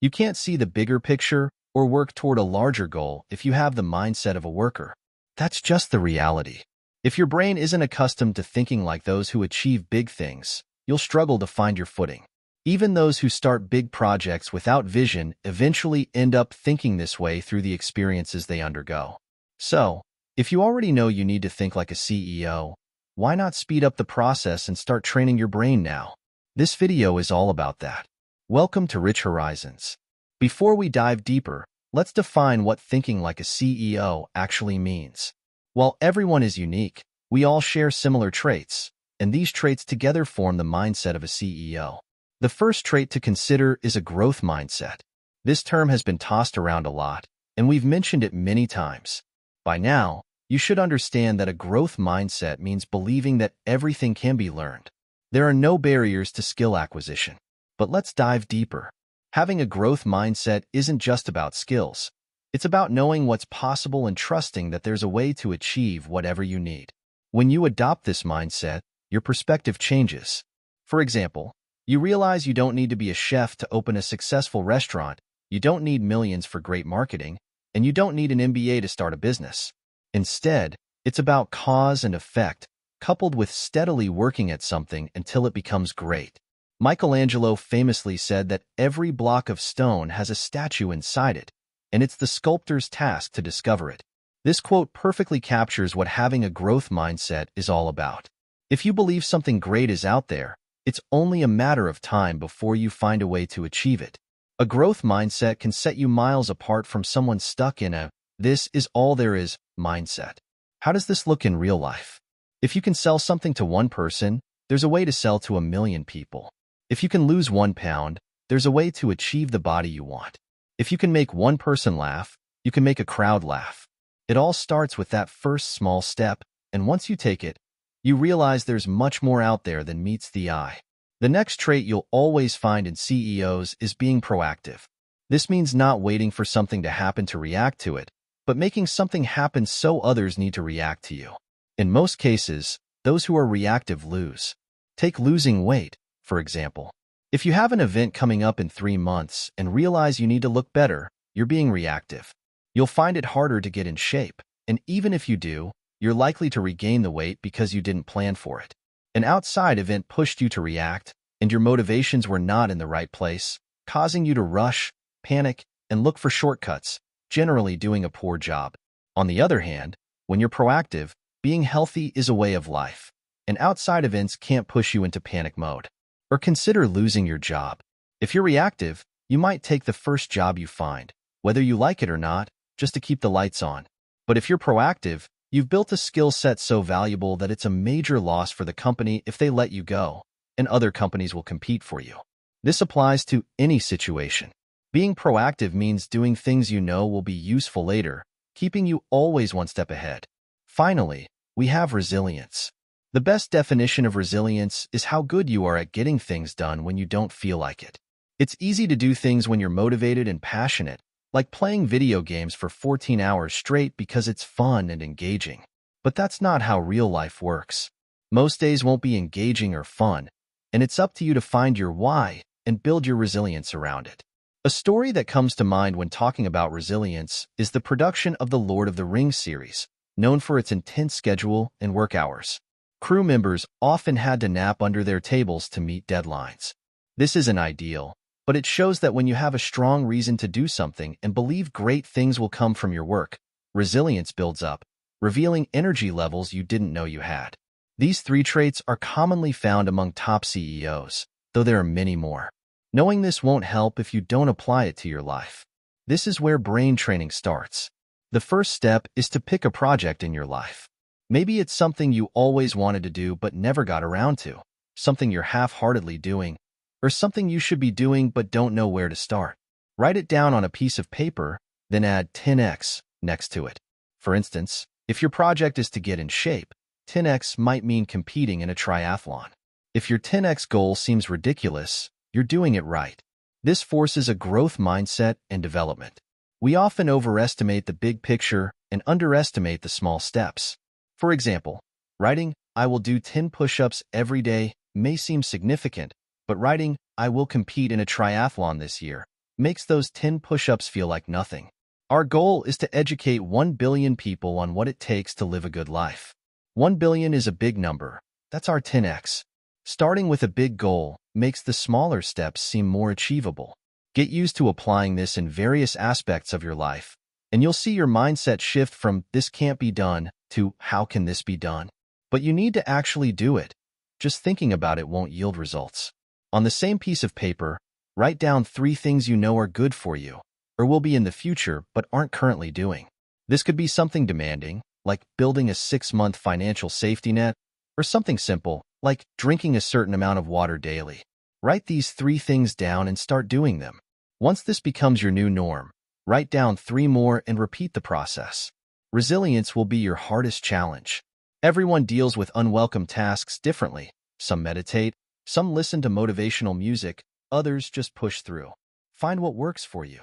You can't see the bigger picture or work toward a larger goal if you have the mindset of a worker. That's just the reality. If your brain isn't accustomed to thinking like those who achieve big things, you'll struggle to find your footing. Even those who start big projects without vision eventually end up thinking this way through the experiences they undergo. So, if you already know you need to think like a CEO, why not speed up the process and start training your brain now? This video is all about that. Welcome to Rich Horizons. Before we dive deeper, let's define what thinking like a CEO actually means. While everyone is unique, we all share similar traits, and these traits together form the mindset of a CEO. The first trait to consider is a growth mindset. This term has been tossed around a lot, and we've mentioned it many times. By now, you should understand that a growth mindset means believing that everything can be learned. There are no barriers to skill acquisition. But let's dive deeper. Having a growth mindset isn't just about skills. It's about knowing what's possible and trusting that there's a way to achieve whatever you need. When you adopt this mindset, your perspective changes. For example, you realize you don't need to be a chef to open a successful restaurant, you don't need millions for great marketing, and you don't need an MBA to start a business. Instead, it's about cause and effect, coupled with steadily working at something until it becomes great. Michelangelo famously said that every block of stone has a statue inside it, and it's the sculptor's task to discover it. This quote perfectly captures what having a growth mindset is all about. If you believe something great is out there, it's only a matter of time before you find a way to achieve it. A growth mindset can set you miles apart from someone stuck in a "this is all there is" mindset. How does this look in real life? If you can sell something to one person, there's a way to sell to 1,000,000 people. If you can lose 1 pound, there's a way to achieve the body you want. If you can make one person laugh, you can make a crowd laugh. It all starts with that first small step, and once you take it, you realize there's much more out there than meets the eye. The next trait you'll always find in CEOs is being proactive. This means not waiting for something to happen to react to it, but making something happen so others need to react to you. In most cases, those who are reactive lose. Take losing weight, for example. If you have an event coming up in 3 months and realize you need to look better, you're being reactive. You'll find it harder to get in shape, and even if you do, you're likely to regain the weight because you didn't plan for it. An outside event pushed you to react, and your motivations were not in the right place, causing you to rush, panic, and look for shortcuts, generally doing a poor job. On the other hand, when you're proactive, being healthy is a way of life, and outside events can't push you into panic mode. Or consider losing your job. If you're reactive, you might take the first job you find, whether you like it or not, just to keep the lights on. But if you're proactive, you've built a skill set so valuable that it's a major loss for the company if they let you go, and other companies will compete for you. This applies to any situation. Being proactive means doing things you know will be useful later, keeping you always one step ahead. Finally, we have resilience. The best definition of resilience is how good you are at getting things done when you don't feel like it. It's easy to do things when you're motivated and passionate, like playing video games for 14 hours straight because it's fun and engaging. But that's not how real life works. Most days won't be engaging or fun, and it's up to you to find your why and build your resilience around it. A story that comes to mind when talking about resilience is the production of the Lord of the Rings series, known for its intense schedule and work hours. Crew members often had to nap under their tables to meet deadlines. This isn't ideal, but it shows that when you have a strong reason to do something and believe great things will come from your work, resilience builds up, revealing energy levels you didn't know you had. These 3 traits are commonly found among top CEOs, though there are many more. Knowing this won't help if you don't apply it to your life. This is where brain training starts. The first step is to pick a project in your life. Maybe it's something you always wanted to do but never got around to, something you're half-heartedly doing, or something you should be doing but don't know where to start. Write it down on a piece of paper, then add 10x next to it. For instance, if your project is to get in shape, 10x might mean competing in a triathlon. If your 10x goal seems ridiculous, you're doing it right. This forces a growth mindset and development. We often overestimate the big picture and underestimate the small steps. For example, writing, "I will do 10 push-ups every day" may seem significant, but writing, "I will compete in a triathlon this year" makes those 10 push-ups feel like nothing. Our goal is to educate 1 billion people on what it takes to live a good life. 1 billion is a big number. That's our 10x. Starting with a big goal makes the smaller steps seem more achievable. Get used to applying this in various aspects of your life, and you'll see your mindset shift from "this can't be done" to "how can this be done?" But you need to actually do it. Just thinking about it won't yield results. On the same piece of paper, write down 3 things you know are good for you, or will be in the future but aren't currently doing. This could be something demanding, like building a 6-month financial safety net, or something simple, like drinking a certain amount of water daily. Write these 3 things down and start doing them. Once this becomes your new norm, write down 3 more and repeat the process. Resilience will be your hardest challenge. Everyone deals with unwelcome tasks differently. Some meditate, some listen to motivational music, others just push through. Find what works for you.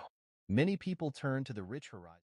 Many people turn to the rich horizon.